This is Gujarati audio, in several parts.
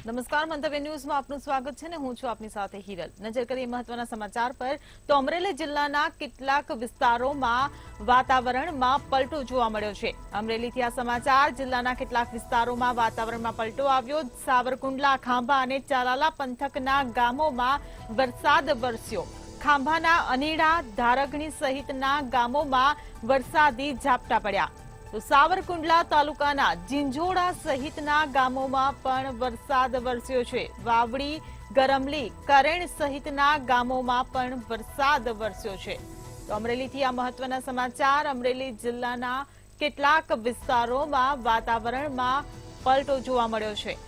નમસ્કાર, મંતવ્ય ન્યૂઝમાં આપનું સ્વાગત છે ને હું છું આપની સાથે હિરલ। નજર કરીએ મહત્વના સમાચાર પર તો અમરેલી જિલ્લાના કેટલાક વિસ્તારોમાં વાતાવરણમાં પલટો જોવા મળ્યો છે। અમરેલીથી આ સમાચાર જિલ્લાના કેટલાક વિસ્તારોમાં વાતાવરણમાં પલટો આવ્યો। સાવરકુંડલા, ખાંભા અને ચાલાલા પંથકના ગામોમાં વરસાદ વરસ્યો। ખાંભાના અનીડા, ધારગણી સહિતના ગામોમાં વરસાદી ઝાપટા પડ્યા। તો સાવરકુંડલા તાલુકાના જીંજોડા સહિતના ગામોમાં પણ વરસાદ વરસ્યો છે। વાવડી, ગરમલી, કરેણ સહિતના ગામોમાં પણ વરસાદ વરસ્યો છે। તો અમરેલીથી આ મહત્વના સમાચાર। અમરેલી જિલ્લાના કેટલાક વિસ્તારોમાં વાતાવરણમાં પલટો જોવા મળ્યો છે।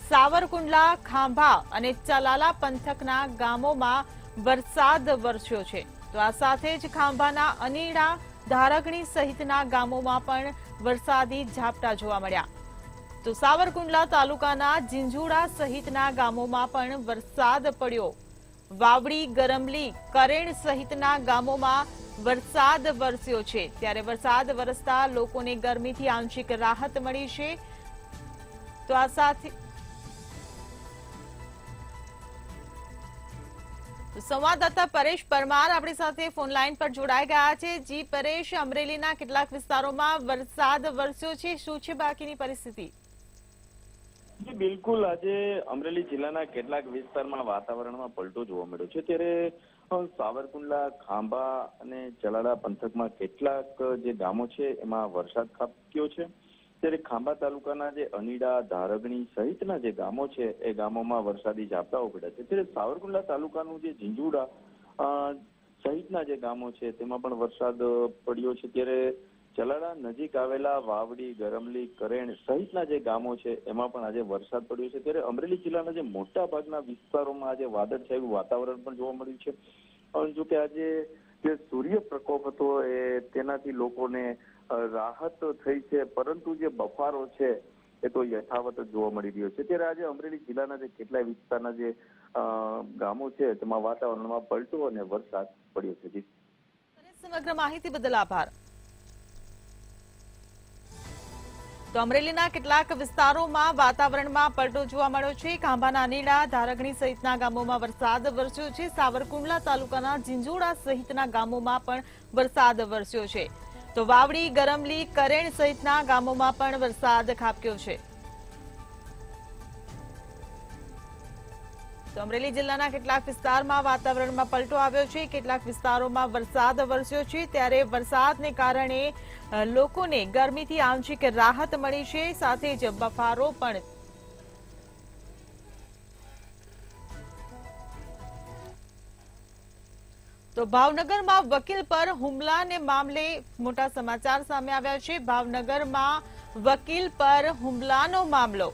સાવરકુંડલા, ખાંભા અને ચલાલા પંથકના ગામોમાં વરસાદ વરસ્યો છે। તો આ સાથે જ ખાંભાના અનીડા, ધારગણી સહિતના ગામોમાં પણ વરસાદી ઝાપટા જોવા મળ્યા। તો સાવરકુંડલા તાલુકાના જીંજોડા સહિતના ગામોમાં પણ વરસાદ પડ્યો। વાવડી, ગરમલી, કરેણ સહિતના ગામોમાં વરસાદ વરસ્યો છે। ત્યારે વરસાદ વરસતા લોકોને ગરમીથી આંશિક રાહત મળી છે। તો આ સાથે સંવાદદાતા પરેશ પરમાર આપણી સાથે ફોન લાઈન પર જોડાઈ ગયા છે। જી પરેશ, અમરેલીના કેટલાક વિસ્તારોમાં વરસાદ વરસ્યો છે, શું છે બાકીની પરિસ્થિતિ? જી બિલકુલ, આજે અમરેલી જિલ્લાના કેટલાક વિસ્તારમાં વાતાવરણમાં પલટો જોવા મળ્યો છે। ત્યારે સાવરકુંડલા, ખાંભા અને ચલાલા પંથકમાં કેટલાક જે ગામો છે એમાં વરસાદ ખાબક્યો છે। ત્યારે ખાંભા તાલુકાના જે અનીડા, ધારગણી સહિતના જે ગામો છે એ ગામોમાં વરસાદી ઝાપટાઓ પડ્યા છે। ત્યારે સાવરકુંડલા તાલુકાનું જે જીંજોડા સહિતના જે ગામો છે તેમાં પણ વરસાદ પડ્યો છે। ત્યારે ચલાલા નજીક આવેલા વાવડી, ગરમલી, કરેણ સહિતના જે ગામો છે એમાં પણ આજે વરસાદ પડ્યો છે। ત્યારે અમરેલી જિલ્લાના જે મોટા ભાગના વિસ્તારોમાં આજે વાદળછાયું વાતાવરણ પણ જોવા મળ્યું છે। જો કે આજે જે સૂર્ય પ્રકોપ હતો તેનાથી લોકોને રાહત થઈ છે, પરંતુ જે બફારો છે એ તો યથાવત જોવા મળી રહ્યો છે। ત્યારે આજે અમરેલી જિલ્લાના જે કેટલાય વિસ્તારના જે ગામો છે તેમાં વાતાવરણમાં પલટો અને વરસાદ પડ્યો છે। સમગ્ર માહિતી બદલ આભાર। તો અમરેલીના કેટલાક વિસ્તારોમાં વાતાવરણમાં પલટો જોવા મળ્યો છે। ખાંભાના અનીડા, ધારગણી સહિતના ગામોમાં વરસાદ વરસ્યો છે। સાવરકુંડલા તાલુકાના જીંજોડા સહિતના ગામોમાં પણ વરસાદ વરસ્યો છે। તો વાવડી, ગરમલી, કરેણ સહિતના ગામોમાં પણ વરસાદ ખાબક્યો છે। તો અમરેલી જિલ્લાના કેટલાક વિસ્તારમાં વાતાવરણમાં પલટો આવ્યો છે, કેટલાક વિસ્તારોમાં વરસાદ વરસ્યો છે। ત્યારે વરસાદને કારણે લોકોને ગરમીથી આંશિક રાહત મળી છે, સાથે જ બફારો પણ તો ભાવનગરમાં વકીલ પર હુમલાને મામલે મોટા સમાચાર સામે આવ્યા છે। ભાવનગરમાં વકીલ પર હુમલાનો મામલો।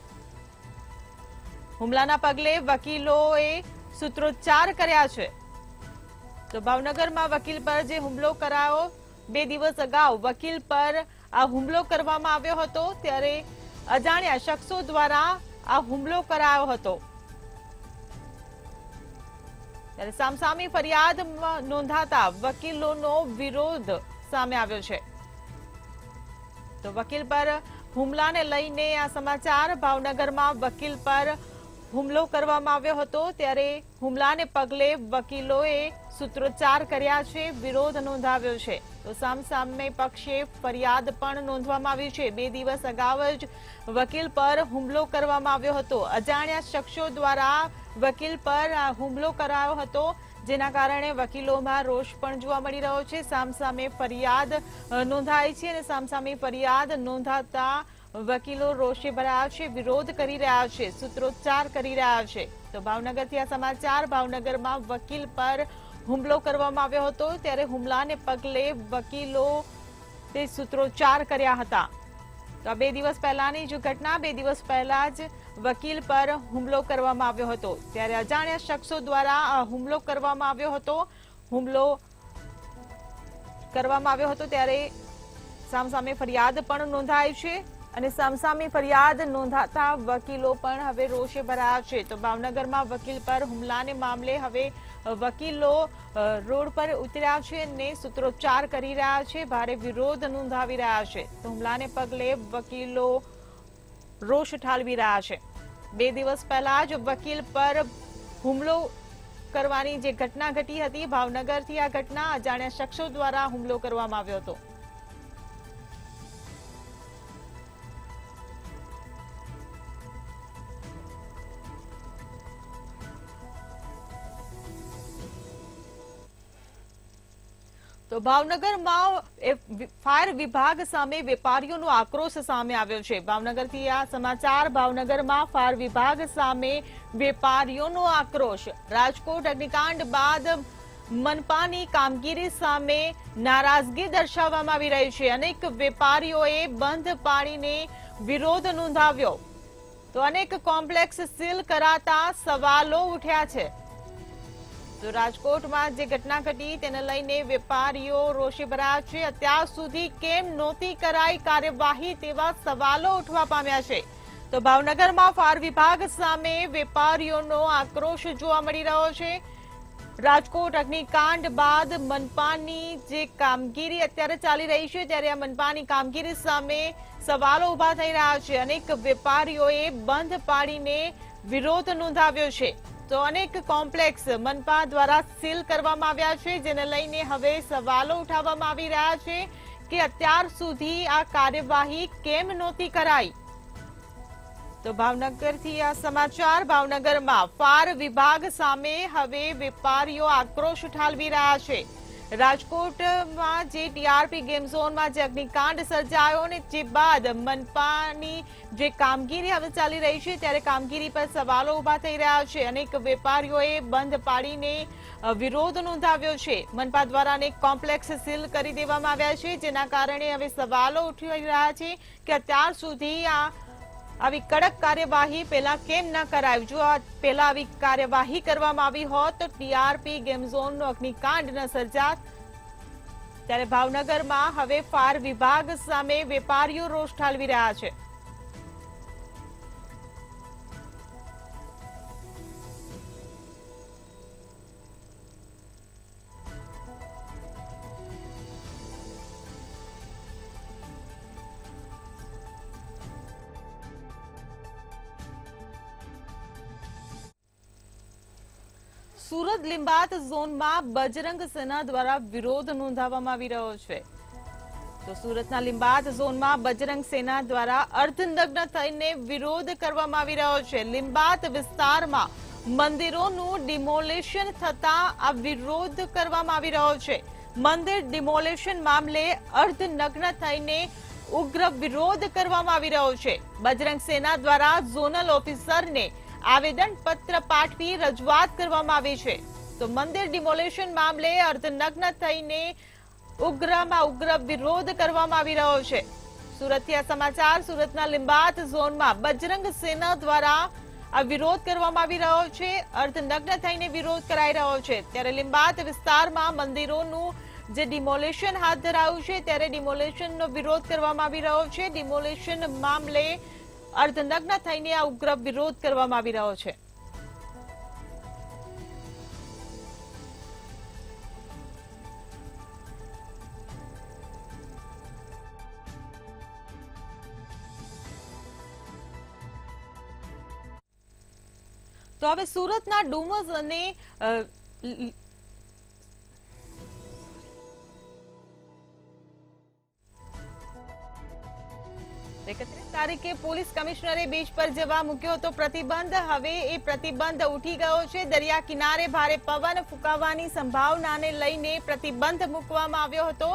હુમલાના પગલે વકીલોએ સૂત્રોચ્ચાર કર્યા છે। તો ભાવનગરમાં વકીલ પર જે હુમલો કરાયો, 2 દિવસ અગાઉ વકીલ પર આ હુમલો કરવામાં આવ્યો હતો। ત્યારે અજાણ્યા શખ્સો દ્વારા આ હુમલો કરાયો હતો। ત્યારે સામસામી ફરિયાદ નોંધાતા વકીલોનો વિરોધ સામે આવ્યો છે। તો વકીલ પર હુમલાને લઈને આ સમાચાર। ભાવનગરમાં વકીલ પર હુમલો કરવામાં આવ્યો હતો, ત્યારે હુમલાને પગલે વકીલોએ સૂત્રોચ્ચાર કર્યા છે, વિરોધ નોંધાવ્યો છે। તો સામસામે પક્ષે ફરિયાદ પણ નોંધવામાં આવી છે। 2 દિવસ અગાઉ જ વકીલ પર હુમલો કરવામાં આવ્યો હતો। અજાણ્યા શખ્સો દ્વારા વકીલ પર હુમલો કરાયો હતો, જેના કારણે વકીલોમાં રોષ પણ જોવા મળી રહ્યો છે। સામસામે ફરિયાદ નોંધાઈ છે અને સામસામે ફરિયાદ નોંધાતા વકીલો રોષે ભરાયા છે, વિરોધ કરી રહ્યા છે, સૂત્રોચ્ચાર કરી રહ્યા છે। તો ભાવનગરથી આ સમાચાર। ભાવનગરમાં વકીલ પર હુમલો કરવામાં આવ્યો હતો, ત્યારે હુમલાને પગલે વકીલો તે સૂત્રોચ્ચાર કર્યા હતા। તો 2 દિવસ પહેલાની જ ઘટના, 2 દિવસ પહેલા જ વકીલ પર હુમલો કરવામાં આવ્યો હતો। ત્યારે અજાણ્યા શખ્સો દ્વારા હુમલો કરવામાં આવ્યો હતો। ત્યારે સામસામે ફરિયાદ પણ નોંધાઈ છે અને સામસામે ફરિયાદ નોંધાતા વકીલો પણ હવે રોષે ભરાયા છે। તો ભાવનગરમાં વકીલ પર હુમલાને મામલે હવે વકીલો રોડ પર ઉતર્યા છે અને સૂત્રોચ્ચાર કરી રહ્યા છે, ભારે વિરોધ નોંધાવી રહ્યા છે। તો હુમલાને પગલે વકીલો રોષ ઠાલવી રહ્યા છે। 2 દિવસ પહેલા જ વકીલ પર હુમલો કરવાની જે ઘટના ઘટી હતી, ભાવનગરથી આ ઘટના અજાણ્યા શખ્સો દ્વારા હુમલો કરવામાં આવ્યો હતો. તો ભાવનગરમાં ફાયર વિભાગ સામે વેપારીઓનો આક્રોશ સામે આવ્યો છે. ભાવનગરથી આ સમાચાર. ભાવનગરમાં ફાયર વિભાગ સામે વેપારીઓનો આક્રોશ. રાજકોટ અગ્નિકાંડ બાદ મનપાની કામગીરી સામે નારાજગી દર્શાવવામાં આવી રહી છે. અનેક વેપારીઓએ બંધ પાડીને વિરોધ નોંધાવ્યો. તો અનેક કોમ્પ્લેક્સ સીલ કરાતા સવાલો ઉઠ્યા છે. તો રાજકોટમાં જે ઘટના ઘટી તેને લઈને વેપારીઓ રોષે ભરાયા છે. અત્યાર સુધી કેમ નહોતી કરાઈ કાર્યવાહી તેવા સવાલો ઉઠવા પામ્યા છે. તો ભાવનગરમાં ફાયર વિભાગ સામે વેપારીઓનો આક્રોશ જોવા મળી રહ્યો છે. રાજકોટ અગ્નિકાંડ બાદ મનપાની જે કામગીરી અત્યારે ચાલી રહી છે ત્યારે આ મનપાની કામગીરી સામે સવાલો ઉભા થઈ રહ્યા છે. અનેક વેપારીઓએ બંધ પાડીને વિરોધ નોંધાવ્યો છે. તો અનેક કોમ્પ્લેક્સ મનપા દ્વારા સીલ કરવામાં આવ્યા છે, જેને લઈને હવે સવાલો ઉઠાવવામાં આવી રહ્યા છે કે અત્યાર સુધી આ કાર્યવાહી કેમ નહોતી કરાઈ. તો ભાવનગરથી આ સમાચાર. ભાવનગરમાં ફાયર વિભાગ સામે હવે વેપારીઓ આક્રોશ ઠાલવી રહ્યા છે. રાજકોટમાં જે ટીઆરપી ગેમ ઝોનમાં જે અગ્નિકાંડ સર્જાયો અને જે બાદ મનપાની જે કામગીરી હવે ચાલી રહી છે ત્યારે કામગીરી પર સવાલો ઉભા થઈ રહ્યા છે. અનેક વેપારીઓએ બંધ પાડીને વિરોધ નોંધાવ્યો છે. મનપા દ્વારા અનેક કોમ્પ્લેક્સ સીલ કરી દેવામાં આવ્યા છે, જેના કારણે હવે સવાલો ઉઠી રહ્યા છે કે અત્યાર સુધી આવી કડક કાર્યવાહી પહેલા કેમ ન કરાયું. જો પહેલા આવી કાર્યવાહી કરવામાં આવી હોત તો ટીઆરપી ગેમ ઝોનનો અગ્નિકાંડ ન સર્જાત. ત્યારે ભાવનગરમાં હવે ફાયર વિભાગ સામે વેપારીઓ રોષ ઠાલવી રહ્યા છે. સુરત લિંબાયત ઝોનમાં બજરંગ સેના દ્વારા વિરોધ નોંધાવવામાં આવી રહ્યો છે. તો સુરતના લિંબાયત ઝોનમાં બજરંગ સેના દ્વારા અર્ધનગ્ન થઈને વિરોધ કરવામાં આવી રહ્યો છે. લિંબાયત વિસ્તારમાં મંદિરોનું ડિમોલેશન થતા આ વિરોધ કરવામાં આવી રહ્યો છે. મંદિર ડિમોલેશન મામલે અર્ધનગ્ન થઈને ઉગ્ર વિરોધ કરવામાં આવી રહ્યો છે. બજરંગ સેના દ્વારા ઝોનલ ઓફિસરને આવેદન પત્ર પાઠવી રજૂઆત કરવામાં આવી છે. તો મંદિર ડિમોલેશન મામલે અર્ધનગ્ન થઈને ઉગ્રમાં ઉગ્ર વિરોધ કરવામાં આવી રહ્યો છે. સુરતથી આ સમાચાર. સુરતના લિંબાયત ઝોનમાં બજરંગ સેના દ્વારા આ વિરોધ કરવામાં આવી રહ્યો છે. અર્ધનગ્ન થઈને વિરોધ કરાઈ રહ્યો છે. ત્યારે લિંબાયત વિસ્તારમાં મંદિરોનું જે ડિમોલેશન હાથ ધરાયું છે ત્યારે ડિમોલેશનનો વિરોધ કરવામાં આવી રહ્યો છે. ડિમોલેશન મામલે અર્ધનગ્ન થઈને આ ઉગ્ર વિરોધ કરવામાં આવી રહ્યો છે. તો હવે સુરતના ડુમસ અને 31 તારીખે પોલીસ કમિશનરે બીચ પર જવા મૂક્યો હતો પ્રતિબંધ. હવે એ પ્રતિબંધ ઉઠી ગયો છે. દરિયા કિનારે ભારે પવન ફૂંકાવાની સંભાવનાને લઈને પ્રતિબંધ મૂકવામાં આવ્યો હતો.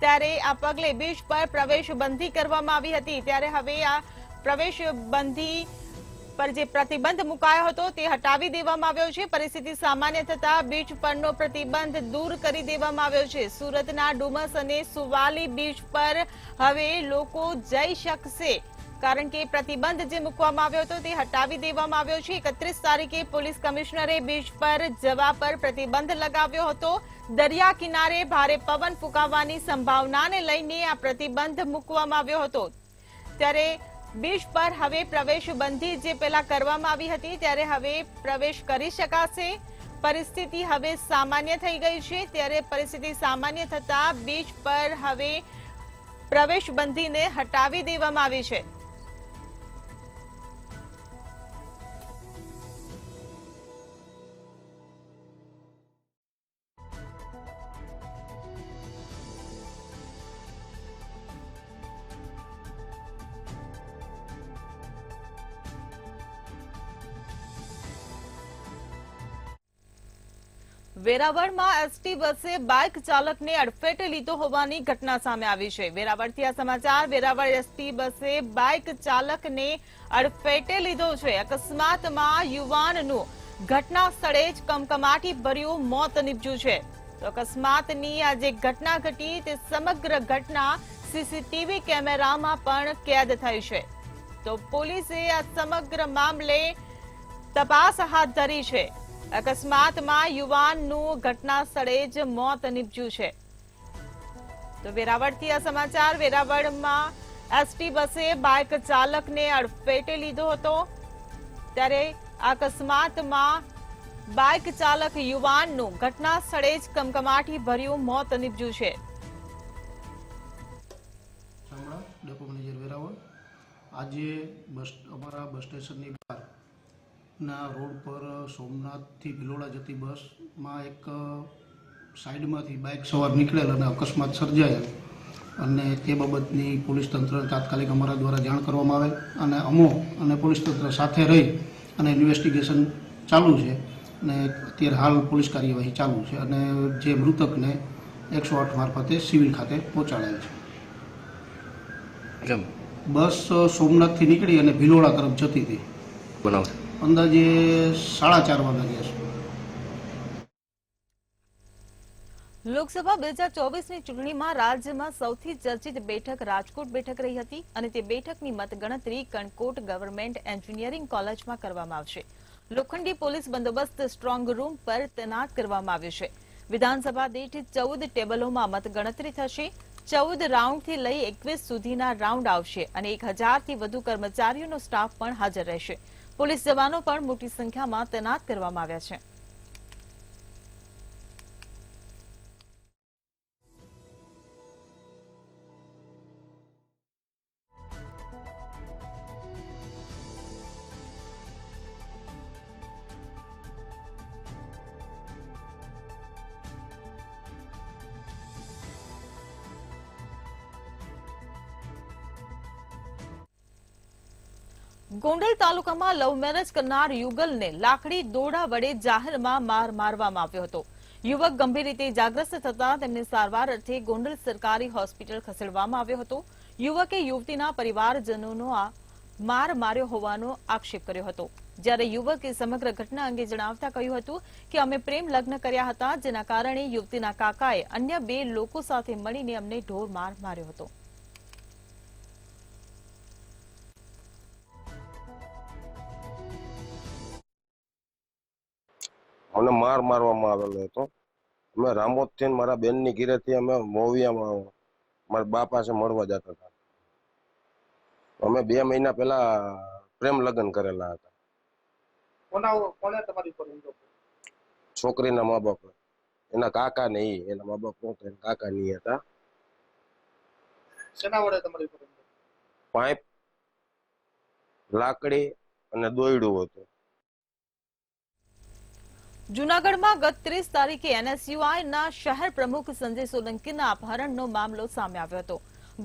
ત્યારે આ પગલે બીચ પર પ્રવેશબંધી કરવામાં આવી હતી. ત્યારે હવે આ પ્રવેશબંધી પર જે પ્રતિબંધ મુકાયો હતો તે હટાવી દેવામાં આવ્યો છે. પરિસ્થિતિ સામાન્ય થતા બીચ પરનો પ્રતિબંધ દૂર કરી દેવામાં આવ્યો છે. સુરતના ડુમસ અને સુવાલી બીચ પર હવે લોકો જઈ શકશે, કારણ કે પ્રતિબંધ જે મૂકવામાં આવ્યો હતો તે હટાવી દેવામાં આવ્યો છે. 31 તારીખે પોલીસ કમિશનરે બીચ પર જવા પર પ્રતિબંધ લગાવ્યો હતો. દરિયા કિનારે ભારે પવન ફૂંકાવાની સંભાવનાને લઈને આ પ્રતિબંધ મૂકવામાં આવ્યો હતો. ત્યારે બીચ પર હવે પ્રવેશબંધી જે પહેલા કરવામાં આવી હતી ત્યારે હવે પ્રવેશ કરી શકાશે. પરિસ્થિતિ હવે સામાન્ય થઈ ગઈ છે. ત્યારે પરિસ્થિતિ સામાન્ય થતા બીચ પર હવે પ્રવેશબંધીને હટાવી દેવામાં આવી છે. વેરાવળમાં એસટી બસે બાઇક ચાલકને અડફેટે લીધો હોવાની ઘટના સામે આવી છે. વેરાવળથી આ સમાચાર. વેરાવળ એસટી બસે બાઇક ચાલકને અડફેટે લીધો છે. અકસ્માતમાં યુવાનનું ઘટના સ્થળે જ કમકમાટી ભર્યું મોત નીપજ્યું છે. તો અકસ્માતની આ જે ઘટના ઘટી તે સમગ્ર ઘટના સીસીટીવી કેમેરામાં પણ કેદ થઈ છે. તો પોલીસે આ સમગ્ર મામલે તપાસ હાથ ધરી છે. અકસ્માતમાં યુવાનનું ઘટના સ્થળે જ મોત નીપજ્યું છે. તો વેરાવળથી આ સમાચાર. વેરાવળમાં એસટી બસે બાઇક ચાલકને અડફેટે લીધો હતો, ત્યારે અકસ્માતમાં બાઇક ચાલક યુવાનનું ઘટના સ્થળે જ કમકમાટી ભર્યું મોત નીપજ્યું છે. Depot manager Veraval. આજે અમારા બસ સ્ટેશનની બહારના રોડ પર સોમનાથથી ભિલોડા જતી બસમાં એક સાઈડમાંથી બાઇક સવાર નીકળેલ અને અકસ્માત સર્જાયેલ અને તે બાબતની પોલીસ તંત્રને તાત્કાલિક અમારા દ્વારા જાણ કરવામાં આવેલ અને અમો અને પોલીસ તંત્ર સાથે રહી અને ઇન્વેસ્ટિગેશન ચાલુ છે અને અત્યારે હાલ પોલીસ કાર્યવાહી ચાલુ છે અને જે મૃતકને 108 મારફતે સિવિલ ખાતે પહોંચાડેલ છે. બસ સોમનાથથી નીકળી અને ભિલોડા તરફ જતી હતી. બનાવ અંદાજે 4:30 વાગ્યા છે. લોકસભા 2024ની ચૂંટણીમાં રાજ્યમાં સૌથી ચર્ચિત બેઠક રાજકોટ બેઠક રહી હતી અને તે બેઠકની મતગણતરી કણકોટ ગવર્મેન્ટ એન્જિનિયરિંગ કોલેજમાં કરવામાં આવશે. લોખંડી પોલીસ બંદોબસ્ત સ્ટ્રોંગ રૂમ પર તૈનાત કરવામાં આવ્યો છે. વિધાનસભા દીઠ 14 ટેબલોમાં મતગણતરી થશે. 14 રાઉન્ડથી લઈ 21 સુધીના રાઉન્ડ આવશે અને 1000થી વધુ કર્મચારીઓનો સ્ટાફ પણ હાજર રહેશે. પોલીસ જવાનો પણ મોટી સંખ્યામાં તૈનાત કરવામાં આવ્યા છે. ગોંડલ તાલુકામાં લવ મેરેજ કરનાર યુગલને લાકડી દોરડા વડે જાહેરમાં માર મારવામાં આવ્યો હતો. યુવક ગંભીર રીતે ઇજાગ્રસ્ત થતા તેમને સારવાર અર્થે ગોંડલ સરકારી હોસ્પિટલ ખસેડવામાં આવ્યો હતો. યુવકે યુવતીના પરિવારજનોનો માર માર્યો હોવાનો આક્ષેપ કર્યો હતો. જ્યારે યુવકે સમગ્ર ઘટના અંગે જણાવતા કહ્યું હતું કે અમે પ્રેમ લગ્ન કર્યા હતા, જેના કારણે યુવતીના કાકાએ અન્ય 2 લોકો સાથે મળીને અમને ઢોર માર માર્યો હતો. અમને મારવામાં આવેલો હતો. અમે રામોદથી મારા બેનની ઘરેથી અમે મોવિયામાં મારા બા પાસે મળવા જતા હતા. અમે 2 મહિના પહેલા પ્રેમ લગ્ન કરેલા હતા. છોકરીના મા બાપ, એના કાકા ને એના મા બાપ નહોતા, કાકા ની હતા. પાઇપ, લાકડી અને દોયડું હતું. જૂનાગઢમાં ગત 30 તારીખે એનએસયુઆઈના શહેર પ્રમુખ સંજય સોલંકીના અપહરણનો મામલો સામે આવ્યો હતો.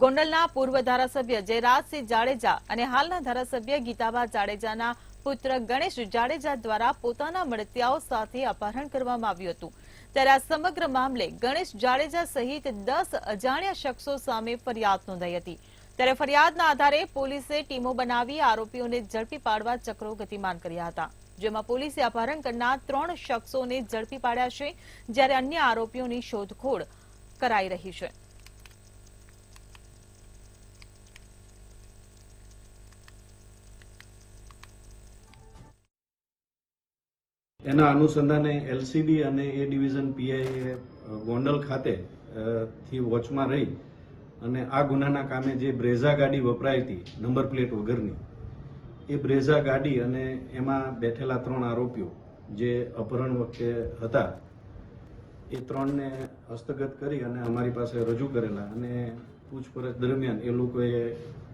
ગોંડલના પૂર્વ ધારાસભ્ય જયરાજસિંહ જાડેજા અને હાલના ધારાસભ્ય ગીતાબા જાડેજાના પુત્ર ગણેશ જાડેજા દ્વારા પોતાના મળતિયાઓ સાથે અપહરણ કરવામાં આવ્યું હતું. ત્યારે આ સમગ્ર મામલે ગણેશ જાડેજા સહિત 10 અજાણ્યા શખ્સો સામે ફરિયાદ નોંધાઈ હતી. ત્યારે ફરિયાદના આધારે પોલીસે ટીમો બનાવી આરોપીઓને ઝડપી પાડવા ચક્રો ગતિમાન કર્યા હતા, જેમાં પોલીસે અપહરણ કરનાર 3 શખ્સોને ઝડપી પાડ્યા છે, જ્યારે અન્ય આરોપીઓની શોધખોળ કરાઈ રહી છે. એના અનુસંધાને એલસીબી અને એ ડિવિઝન પીઆઈએ ગોંડલ ખાતે થી વોચમાં રહી અને આ ગુનાના કામે જે બ્રેઝા ગાડી વપરાઈ હતી નંબર પ્લેટ વગરની, એ બ્રેઝા ગાડી અને એમાં બેઠેલા 3 આરોપીઓ જે અપહરણ વખતે હતા એ 3ને હસ્તગત કરી અને અમારી પાસે રજૂ કરેલા અને પૂછપરછ દરમિયાન એ લોકોએ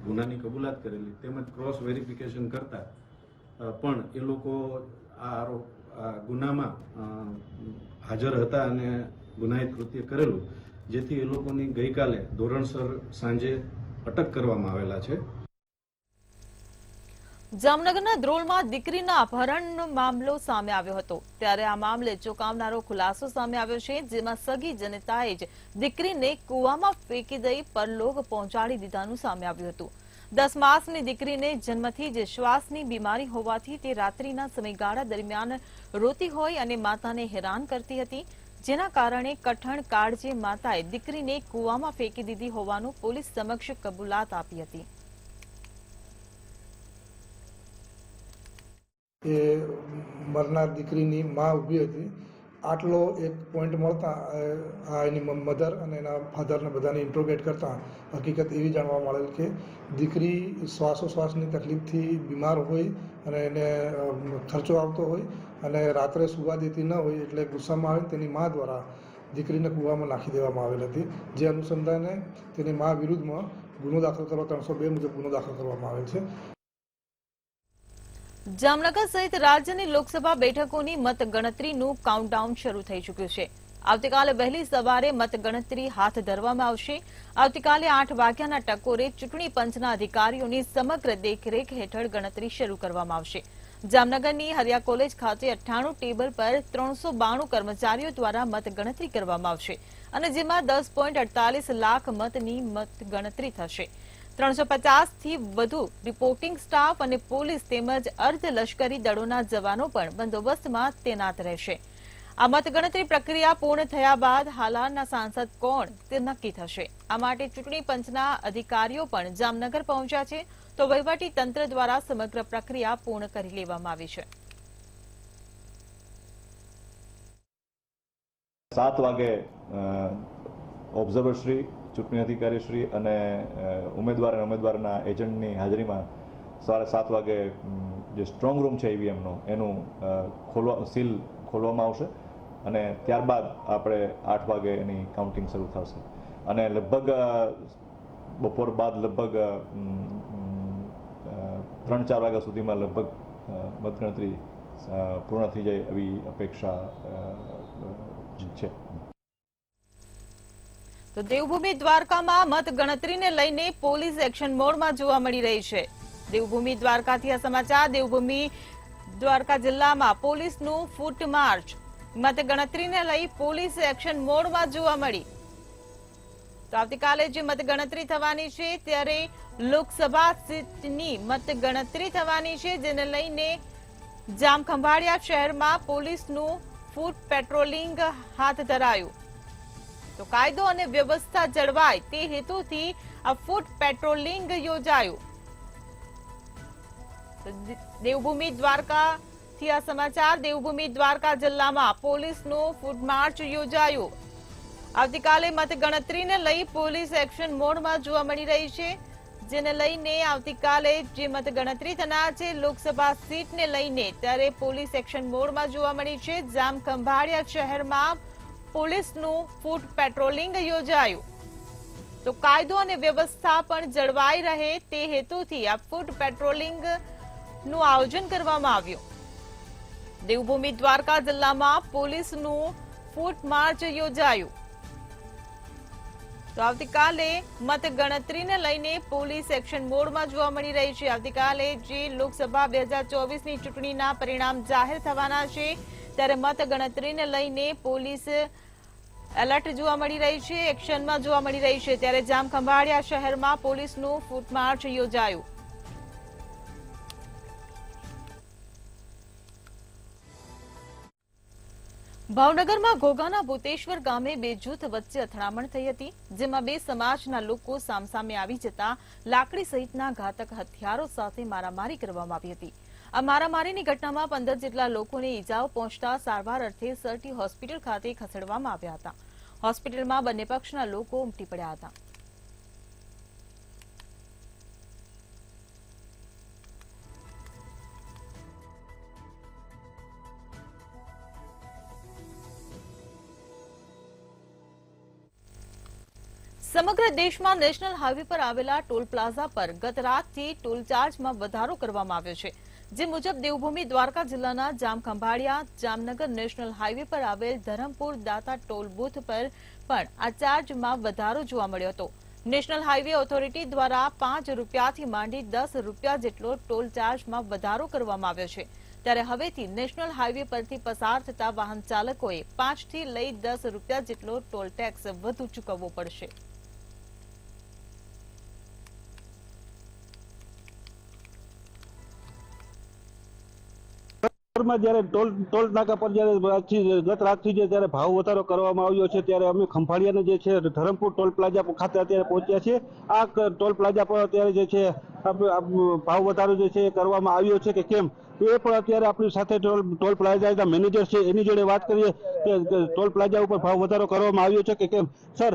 ગુનાની કબૂલાત કરેલી તેમજ ક્રોસ વેરિફિકેશન કરતા પણ એ લોકો આ ગુનામાં હાજર હતા અને ગુનાહિત કૃત્ય કરેલું, જેથી એ લોકોની ગઈકાલે ધોરણસર સાંજે અટક કરવામાં આવેલા છે. જામનગરના ધ્રોલમાં દીકરીના અપહરણ મામલો સામે આવ્યો હતો ત્યારે આ મામલે ચોંકાવનારો ખુલાસો સામે આવ્યો છે, જેમાં સગી જનતાએ જ દીકરીને કૂવામાં ફેંકી દઈ પરલોક પહોંચાડી દીધાનું સામે આવ્યું હતું। 10 માસની દીકરીને જન્મથી જ શ્વાસની બીમારી હોવાથી તે રાત્રિના સમયગાળા દરમિયાન રોતી હોય અને માતાને હેરાન કરતી હતી, જેના કારણે કઠણ કાળજે માતાએ દીકરીને કૂવામાં ફેંકી દીધી હોવાનું પોલીસ સમક્ષ કબૂલાત આપી હતી। એ મરનાર દીકરીની માં ઊભી હતી। આટલો એક પોઈન્ટ મળતા આ એની મધર અને એના ફાધરને બધાને ઇન્ટ્રોગેટ કરતા હકીકત એવી જાણવા મળેલ કે દીકરી શ્વાસોશ્વાસની તકલીફથી બીમાર હોય અને એને ખર્ચો આવતો હોય અને રાત્રે સુવા દેતી ન હોય એટલે ગુસ્સામાં આવે તેની મા દ્વારા દીકરીને કૂવામાં નાખી દેવામાં આવેલ હતી, જે અનુસંધાને તેની મા વિરુદ્ધમાં ગુનો દાખલ કરવા 302 મુજબ ગુનો દાખલ કરવામાં આવેલ છે। જામનગર સહિત રાજ્યની લોકસભા બેઠકોની મતગણતરીનું કાઉન્ટડાઉન શરૂ થઈ ચૂક્યું છે। આવતીકાલે વહેલી સવારે મતગણતરી હાથ ધરવામાં આવશે। આવતીકાલે 8 વાગ્યાના ટકોરે ચૂંટણી પંચના અધિકારીઓની સમગ્ર દેખરેખ હેઠળ ગણતરી શરૂ કરવામાં આવશે। જામનગરની હરિયા કોલેજ ખાતે 98 ટેબલ પર 392 કર્મચારીઓ દ્વારા મતગણતરી કરવામાં આવશે અને જેમાં 10.48 લાખ મતની મતગણતરી થશે। 350 થી વધુ રિપોર્ટિંગ સ્ટાફ અને પોલીસ તેમજ અર્ધ લશ્કરી દળોના જવાનો પણ બંદોબસ્તમાં તૈનાત રહેશે। આ મતગણતરી પ્રક્રિયા પૂર્ણ થયા બાદ હાલારના સાંસદ કોણ તે નક્કી થશે। આ માટે ચૂંટણી પંચના અધિકારીઓ પણ જામનગર પહોંચ્યા છે, તો વહીવટી તંત્ર દ્વારા સમગ્ર પ્રક્રિયા પૂર્ણ કરી લેવામાં આવી છે। 7 વાગે ઓબ્ઝર્વર શ્રી, ચૂંટણી અધિકારી શ્રી અને ઉમેદવાર અને ઉમેદવારના એજન્ટની હાજરીમાં સવારે 7 વાગે જે સ્ટ્રોંગ રૂમ છે ઈવીએમનો એનું સીલ ખોલવામાં આવશે અને ત્યારબાદ આપણે 8 વાગે એની કાઉન્ટિંગ શરૂ થશે અને લગભગ બપોર બાદ લગભગ 3-4 વાગ્યા સુધીમાં લગભગ મતગણતરી પૂર્ણ થઈ જાય એવી અપેક્ષા છે। તો દેવભૂમિ દ્વારકામાં મતગણતરીને લઈને પોલીસ એક્શન મોડમાં જોવા મળી રહી છે। દેવભૂમિ દ્વારકાથી આ સમાચાર। દેવભૂમિ દ્વારકા જિલ્લામાં પોલીસનું ફૂટ માર્ચ મતગણતરીને લઈ પોલીસ એક્શન મોડમાં જોવા મળી। તો આવતીકાલે જે મતગણતરી થવાની છે ત્યારે લોકસભા સીટની મતગણતરી થવાની છે, જેને લઈને જામખંભાળિયા શહેરમાં પોલીસનું ફૂટ પેટ્રોલિંગ હાથ ધરાયું। તો કાયદો અને વ્યવસ્થા જળવાય તે હેતુથી આ ફૂટ પેટ્રોલિંગ યોજાયું। દેવભૂમિ દ્વારકાથી આ સમાચાર। દેવભૂમિ દ્વારકા જિલ્લામાં પોલીસનું ફૂટ માર્ચ યોજાયું। આવતીકાલે મતગણતરીને લઈ પોલીસ એક્શન મોડમાં જોવા મળી રહી છે, જેને લઈને આવતીકાલે જે મતગણતરી થનાર છે લોકસભા સીટને લઈને ત્યારે પોલીસ એક્શન મોડમાં જોવા મળી છે। જામખંભાળિયા શહેરમાં પોલીસનું ફૂટ પેટ્રોલિંગ યોજાયું। તો કાયદો અને વ્યવસ્થા પણ જળવાઈ રહે તે હેતુથી આ ફૂટ પેટ્રોલિંગનું આયોજન કરવામાં આવ્યું। દેવભૂમિ દ્વારકા જિલ્લામાં પોલીસનું ફૂટ માર્ચ યોજાયું। તો આવતીકાલે મતગણતરીને લઈને પોલીસ એક્શન મોડમાં જોવા મળી રહી છે। આવતીકાલે જે લોકસભા 2024ની ચૂંટણીના પરિણામ જાહેર થવાના છે ત્યારે મતગણતરીને લઈને પોલીસ એલર્ટ જોવા મળી રહી છે, એક્શનમાં જોવા મળી રહી છે। ત્યારે જામખંભાળિયા શહેરમાં પોલીસનું ફૂટ માર્ચ યોજાયું। ભાવનગરમાં ઘોઘાના ભૂતેશ્વર ગામે 2 જૂથ વચ્ચે અથડામણ થઈ હતી, જેમાં 2 સમાજના લોકો સામસામે આવી જતા લાકડી સહિતના ઘાતક હથિયારો સાથે મારામારી કરવામાં આવી હતી। આ મારામારીની ઘટનામાં 15 જેટલા લોકોને ઈજાઓ પહોંચતા સારવાર અર્થે સરટી હોસ્પિટલ ખાતે ખસેડવામાં આવ્યા હતા। હોસ્પિટલમાં બંને પક્ષના લોકો ઉમટી પડ્યા હતા। સમગ્ર દેશમાં નેશનલ હાઈવે પર આવેલા ટોલ પ્લાઝા પર ગત રાતથી ટોલ ચાર્જમાં વધારો કરવામાં આવ્યો છે, જે મુજબ દેવભૂમિ દ્વારકા જિલ્લાના જામખંભાળિયા જામનગર નેશનલ હાઈવે પર આવેલ ધરમપુર દાતા ટોલ બૂથ પર પણ આ ચાર્જમાં વધારો જોવા મળ્યો હતો। નેશનલ હાઈવે ઓથોરિટી દ્વારા 5 રૂપિયાથી માંડી 10 રૂપિયા જેટલો ટોલ ચાર્જમાં વધારો કરવામાં આવ્યો છે, ત્યારે હવેથી નેશનલ હાઈવે પરથી પસાર થતા વાહન ચાલકોએ 5 થી લઈ 10 રૂપિયા જેટલો ટોલ ટેક્સ વધુ ચૂકવવો પડશે. જ્યારે ટોલ નાકા પર જ્યારે ગત રાતથી જ્યારે ભાવ વધારો કરવામાં આવ્યો છે, ત્યારે અમે ખંભાળિયાને જે છે ધરમપુર ટોલ પ્લાઝા ખાતે અત્યારે પહોંચ્યા છે. આ ટોલ પ્લાઝા પર અત્યારે જે છે ભાવ વધારો જે છે એ કરવામાં આવ્યો છે કે કેમ, એ પણ અત્યારે આપણી સાથે ટોલ પ્લાઝાના મેનેજર છે એની જોડે વાત કરીએ કે ટોલ પ્લાઝા ઉપર ભાવ વધારો કરવામાં આવ્યો છે કે કેમ. સર,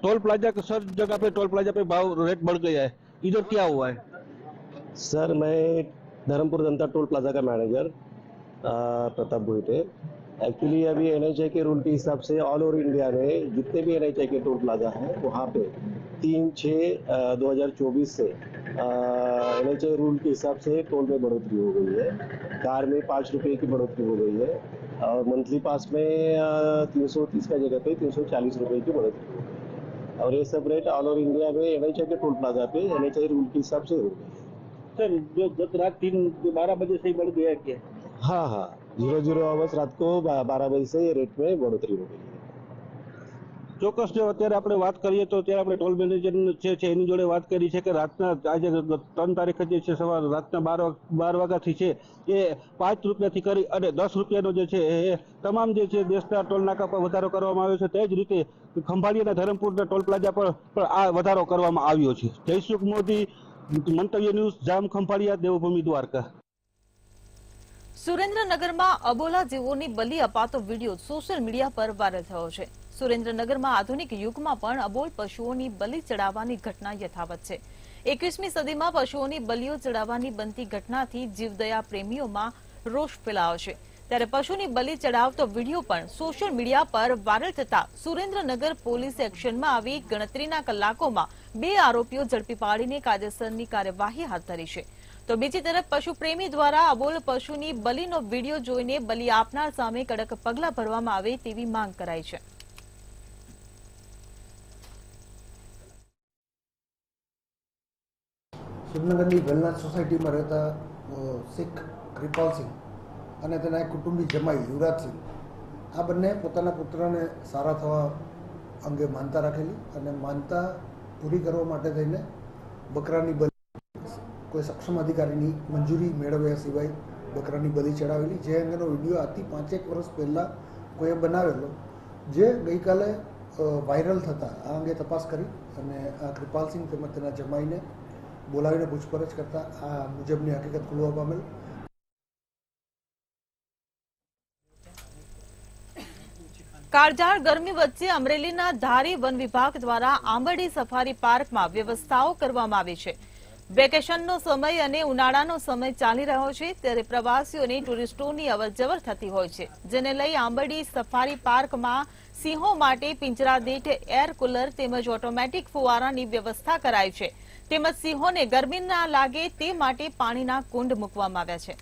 टोल प्लाजा सर जगह पे टोल प्लाजा पे भाव रेट बढ़ गया है, इधर क्या हुआ है? सर, मैं धर्मपुर जनता टोल प्लाजा का मैनेजर प्रताप भोईटे. एक्चुअली अभी NHA के रूल के हिसाब से ऑल ओवर इंडिया में जितने भी NHA के टोल प्लाजा हैं वहाँ पे 3/6/2024 से NHA रूल के हिसाब से टोल में बढ़ोतरी हो गई है. कार में 5 रुपये की बढ़ोतरी हो गई है और मंथली पास में 330 का जगह पे 340 रुपये की बढ़ोतरी हो गई है. और ये सब रेट ऑल ओवर इंडिया में NHA के टोल प्लाजा पे NHA रूल के हिसाब से हो गई है. सर, जो गत रात 12 बजे से ही बढ़ गया क्या? हाँ, 00 आवर्स रात को 12 बजे से ये रेट में बढ़ोतरी हो गई है. ચોક્કસ જો અત્યારે આપણે વાત કરીએ તો ત્યારે આપણે ટોલ મેનેજર છે એની જોડે વાત કરી છે કે રાતના આજે 3 તારીખે જે છે સવાર રાતના 12 વાગ્યાથી છે એ 5 રૂપિયાથી કરી અને 10 રૂપિયાનો જે છે એ તમામ જે છે દેશના ટોલ નાકા પર વધારો કરવામાં આવ્યો છે. તે જ રીતે ખંભાળિયાના ધરમપુરના ટોલ પ્લાઝા પર પણ આ વધારો કરવામાં આવ્યો છે. જયસુખ મોદી, મંતવ્ય ન્યૂઝ, જામ ખંભાળિયા, દેવભૂમિ દ્વારકા. સુરેન્દ્રનગરમાં અબોલા જીવોની બલી અપાતો વિડીયો સોશિયલ મીડિયા પર વાયરલ થયો છે. સુરેન્દ્રનગરમાં આધુનિક યુગમાં પણ અબોલ પશુઓની બલી ચડાવવાની ઘટના યથાવત છે. 21મી સદીમાં પશુઓની બલીઓ ચડાવવાની બનતી ઘટનાથી જીવદયા પ્રેમીઓમાં રોષ ફેલાયો છે. ત્યારે પશુની બલી ચડાવતો વિડીયો પણ સોશિયલ મીડિયા પર વાયરલ થતા સુરેન્દ્રનગર પોલીસ એક્શનમાં આવી ગણતરીના કલાકોમાં 2 આરોપીઓ ઝડપી પાડીને કાયદેસરની કાર્યવાહી હાથ ધરી છે. તો બીજી તરફ પશુપ્રેમી દ્વારા અબોલ પશુની બલીનો વિડીયો જોઈને બલી આપનાર સામે કડક પગલાં ભરવામાં આવે તેવી માંગ કરાઈ છે. સુરેન્દ્રનગરની વેલનાથ સોસાયટીમાં રહેતા શેખ કૃપાલસિંહ અને તેના એક કુટુંબી જમાઈ યુવરાજસિંહ, આ બંને પોતાના પુત્રને સારા થવા અંગે માનતા રાખેલી અને માનતા પૂરી કરવા માટે થઈને બકરાની બલી કોઈ સક્ષમ અધિકારીની મંજૂરી મેળવ્યા સિવાય બકરાની બલી ચડાવેલી, જે અંગેનો વિડીયો આજથી 5-1 વર્ષ પહેલાં કોઈએ બનાવેલો, જે ગઈકાલે વાયરલ થતાં આ અંગે તપાસ કરી અને આ કૃપાલસિંહ તેમજ તેના જમાઈને બોલાવીને પૂછપરછ કરતા આ મુજબની હકીકત ખુલવા પામેલ. કાળઝાળ ગરમી વચ્ચે અમરેલીના ધારી વન વિભાગ દ્વારા આંબરડી સફારી પાર્કમાં વ્યવસ્થાઓ કરવામાં આવી છે. વેકેશનનો સમય અને ઉનાળાનો સમય ચાલી રહ્યો છે, ત્યારે પ્રવાસીઓને ટુરિસ્ટોની અવરજવર થતી હોય છે, જેને લઈ આંબરડી સફારી પાર્કમાં સિંહો માટે પિંજરા દીઠ એર કુલર તેમજ ઓટોમેટિક ફુવારાની વ્યવસ્થા કરાઈ છે. તેમજ સિંહોને ગરમી ના લાગે તે માટે પાણીના કુંડ મૂકવામાં આવ્યા છે.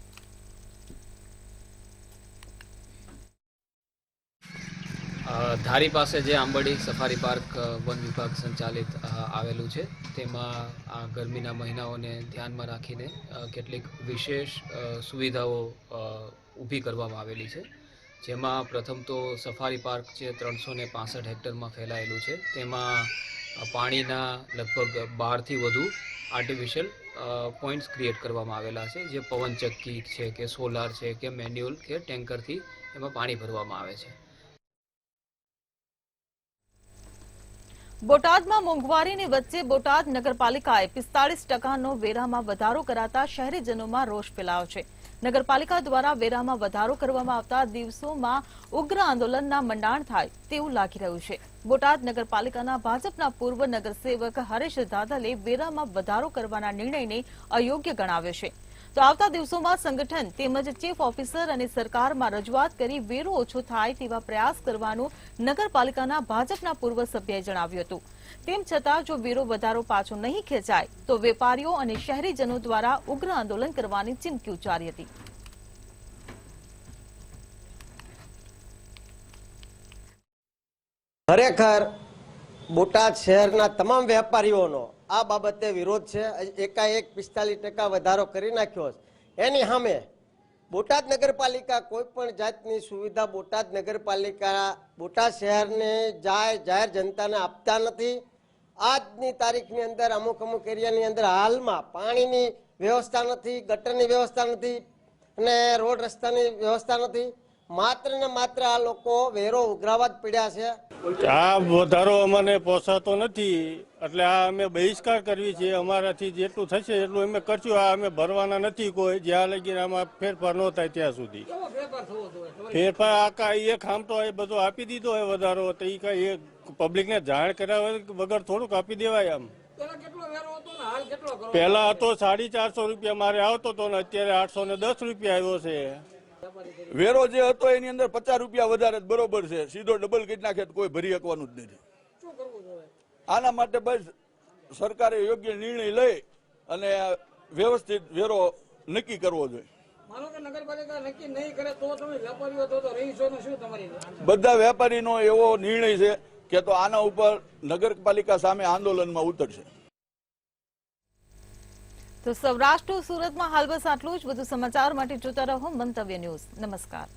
ધારી પાસે જે આંબરડી સફારી પાર્ક વન વિભાગ સંચાલિત આવેલું છે, તેમાં આ ગરમીના મહિનાઓને ધ્યાનમાં રાખીને કેટલીક વિશેષ સુવિધાઓ ઊભી કરવામાં આવેલી છે. જેમાં પ્રથમ તો સફારી પાર્ક જે 365 હેક્ટરમાં ફેલાયેલું છે, તેમાં પાણીના લગભગ 12થી વધુ આર્ટિફિશિયલ પોઈન્ટ્સ ક્રિએટ કરવામાં આવેલા છે, જે પવનચક્કી છે કે સોલાર છે કે મેન્યુઅલ કે ટેન્કરથી એમાં પાણી ભરવામાં આવે છે. બોટાદમાં મોંઘવારીની વચ્ચે બોટાદ નગરપાલિકાએ 45%નો વેરામાં વધારો કરાતા શહેરીજનોમાં રોષ ફેલાયો છે. નગરપાલિકા દ્વારા વેરામાં વધારો કરવામાં આવતા દિવસોમાં ઉગ્ર આંદોલનના મંડાણ થાય તેવું લાગી રહ્યું છે. બોટાદ નગરપાલિકાના ભાજપના પૂર્વ નગરસેવક હરેશ ધાધલે વેરામાં વધારો કરવાના નિર્ણયને અયોગ્ય ગણાવ્યો છે. તો આવતા દિવસોમાં સંગઠન તેમજ ચીફ ઓફિસર અને સરકારમાં રજૂઆત કરી વેરો ઓછો થાય તેવા પ્રયાસ કરવાનું નગરપાલિકાના ભાજપના પૂર્વ સભ્યએ જણાવ્યું હતું. તેમ છતાં જો વેરો વધારો પાછો નહીં ખેંચાય તો વેપારીઓ અને શહેરીજનો દ્વારા ઉગ્ર આંદોલન કરવાની ચીમકી ઉચ્ચારી હતી. ખરેખર બોટાદ શહેરના તમામ વેપારીઓનો આ બાબતે વિરોધ છે. એકાએક 45% વધારો કરી નાખ્યો છે. એની સામે બોટાદ નગરપાલિકા કોઈ પણ જાતની સુવિધા બોટાદ નગરપાલિકા બોટાદ શહેરને જાહેર જનતાને આપતા નથી. આજની તારીખની અંદર અમુક એરિયાની અંદર હાલમાં પાણીની વ્યવસ્થા નથી, ગટરની વ્યવસ્થા નથી અને રોડ રસ્તાની વ્યવસ્થા નથી. માત્ર ને માત્ર આ લોકો વેરો ઉઘરાવા જ પડ્યા છે. આ વધારો અમને પોસાતો નથી એટલે આ અમે બહિષ્કાર કરવી છે. અમારાથી જેટલું થશે એટલું અમે કરશું. આ અમે ભરવાના નથી કોઈ, જ્યાં લગીને આમાં ફેરફાર ન થાય ત્યાં સુધી. ફેરફાર આખા એક આમ તો એ બધો આપી દીધો હોય વધારો, તો એ કઈ પબ્લિકને જાણ કર્યા વગર થોડુંક આપી દેવાય. આમ પેલા હતો 450 રૂપિયા મારે આવતો હતો ને અત્યારે 810 રૂપિયા આવ્યો છે. વેરો જે હતો એની અંદર 50 રૂપિયા વધારે બરોબર છે, સીધો ડબલ કરી નાખે તો કોઈ ભરી શકવાનું જ નથી. આના માટે બસ સરકારે યોગ્ય નિર્ણય લઈ અને વ્યવસ્થિત વેરો નક્કી કરવો જોઈએ. બધા વેપારીનો એવો નિર્ણય છે કે તો આના ઉપર નગરપાલિકા સામે આંદોલનમાં ઉતરશે. તો સૌરાષ્ટ્ર સુરતમાં હાલ બસ આટલું જ. વધુ સમાચાર માટે જોતા રહો મંતવ્ય ન્યૂઝ. નમસ્કાર.